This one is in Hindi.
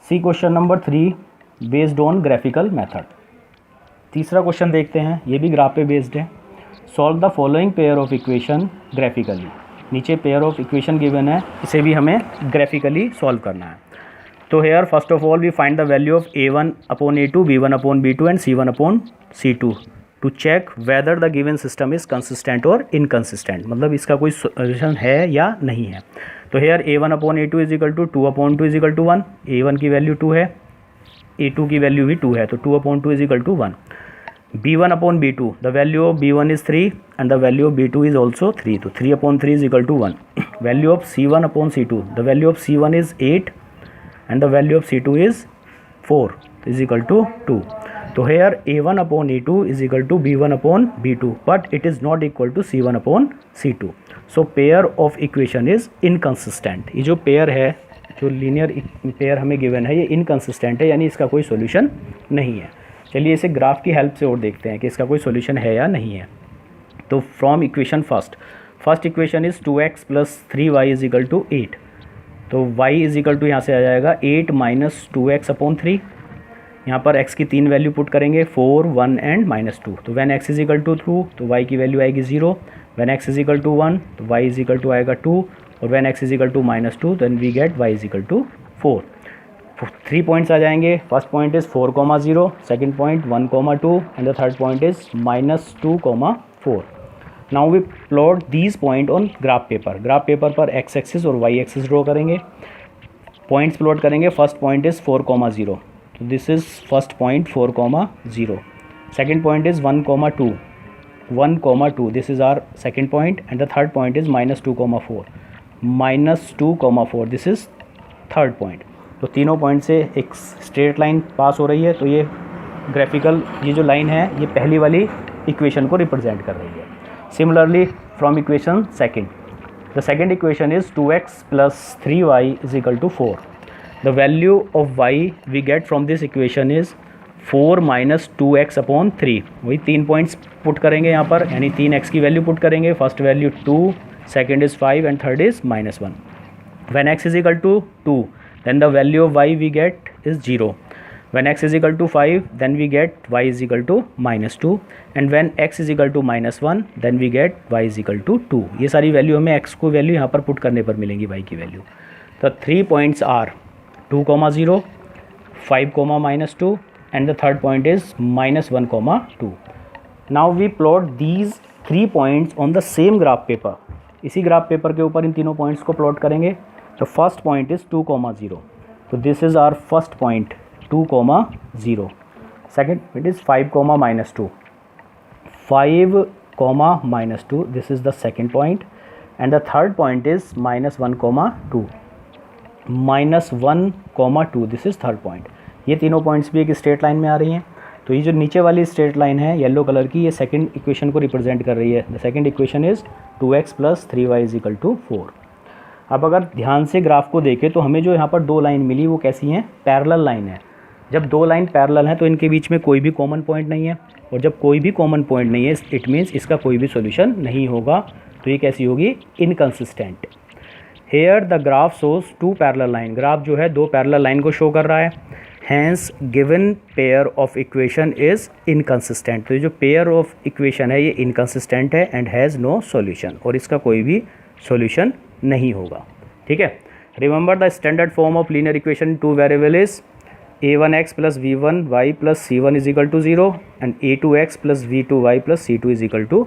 C question number 3 based on graphical method. तीसरा क्वेश्चन देखते हैं, ये भी ग्राफ पे बेस्ड है। Solve the following pair of equation graphically. नीचे पेयर ऑफ इक्वेशन गिवन है, इसे भी हमें ग्राफिकली सॉल्व करना है। तो here first of all we find the value of a1 upon a2, b1 upon b2 and c1 upon c2 to check whether the given system is consistent और इनकंसिस्टेंट, मतलब इसका कोई सोल्यूशन है या नहीं है। तो here a1 upon a2 is equal to 2 upon 2 is equal to 1, a1 की वैल्यू 2 है, a2 की वैल्यू भी 2 है, तो 2 upon 2 is equal to 1। b1 upon b2, the value of b1 is 3 and the value of b2 is also 3, तो 3 upon 3 is equal to 1। Value of c1 upon c2, the value of c1 is 8 and the value of C2 is 4 is equal to 2. So here A1 upon A2 is equal to B1 upon B2, but it is not equal to C1 upon C2. So pair of equation is inconsistent. ये जो pair है, जो linear pair हमें given है, ये inconsistent है, यानी इसका कोई solution नहीं है। चलिए इसे ग्राफ की हेल्प से और देखते हैं कि इसका कोई solution है या नहीं है। तो from equation first equation is 2x plus 3y is equal to 8. तो y इज इक्वल टू यहाँ से आ जाएगा 8 माइनस 2x अपॉन 3। यहाँ पर x की 3 वैल्यू पुट करेंगे, 4, 1 एंड -2। तो when x is equal to 2 तो y की वैल्यू आएगी 0, when x is equal to 1 तो y इज इक्वल टू आएगा 2, और when x is equal to -2 then we get y is equal to 4। 3 points आ जाएंगे। First point is 4,0, second point 1,2 and the third point is -2,4। Now we plot these point on graph paper पर एक्स एक्सिस और वाई एक्सिस ड्रॉ करेंगे, पॉइंट्स प्लॉट करेंगे। फर्स्ट पॉइंट इज़ 4,0, तो this is first point 4,0। Second point is 1,2, this is our second point and the third point is -2,4, this is third point. तो तीनों पॉइंट से एक स्ट्रेट लाइन पास हो रही है, तो ये ग्राफिकल ये जो लाइन है ये पहली वाली इक्वेशन को रिप्रेजेंट कर रही है। Similarly, from equation second, the second equation is 2x plus 3y is equal to 4. The value of y we get from this equation is 4 minus 2x upon 3. वही 3 पॉइंट्स पुट करेंगे यहाँ पर, यानी 3x की वैल्यू पुट करेंगे। First value 2, second is 5 and third is -1. When x is equal to 2, then the value of y we get is 0. When x is equal to 5, then we get y is equal to -2, and when x is equal to -1, then we get y is equal to 2. ये सारी वैल्यू हमें x को वैल्यू यहाँ पर पुट करने पर मिलेंगी, y की वैल्यू। तो 3 points are 2,0, 5, -2 and the third point is -1,2. Now we plot these 3 points on the same graph paper. इसी ग्राफ पेपर के ऊपर इन तीनों पॉइंट्स को प्लॉट करेंगे। तो फर्स्ट पॉइंट इज़ 2,0, तो this is our first point 2,0. Second it is 5, -2, 5, -2, this is the second point, and the third point is -1,2, -1,2, this is third point. ये तीनों पॉइंट्स भी एक स्ट्रेट लाइन में आ रही हैं। तो ये जो नीचे वाली स्ट्रेट लाइन है येलो कलर की, ये सेकंड इक्वेशन को रिप्रेजेंट कर रही है। The second equation is 2x plus 3y is equal to 4। अब अगर ध्यान से ग्राफ को देखें तो हमें जो यहाँ पर 2 लाइन मिली वो कैसी हैं, पैरेलल लाइन है। जब 2 लाइन पैरेलल हैं तो इनके बीच में कोई भी कॉमन पॉइंट नहीं है, और जब कोई भी कॉमन पॉइंट नहीं है इट मीन्स इसका कोई भी सॉल्यूशन नहीं होगा। तो ये कैसी होगी, inconsistent. Here the graph shows 2 parallel line, graph जो है 2 पैरेलल लाइन को शो कर रहा है। Hence given pair of equation is inconsistent, तो ये जो पेयर ऑफ इक्वेशन है ये इनकंसिस्टेंट है एंड हैज़ नो सॉल्यूशन, और इसका कोई भी सॉल्यूशन नहीं होगा। ठीक है, remember the standard form of linear equation 2 variable is a1x plus v1y plus c1 is equal to 0 and a2x plus v2y plus c2 is equal to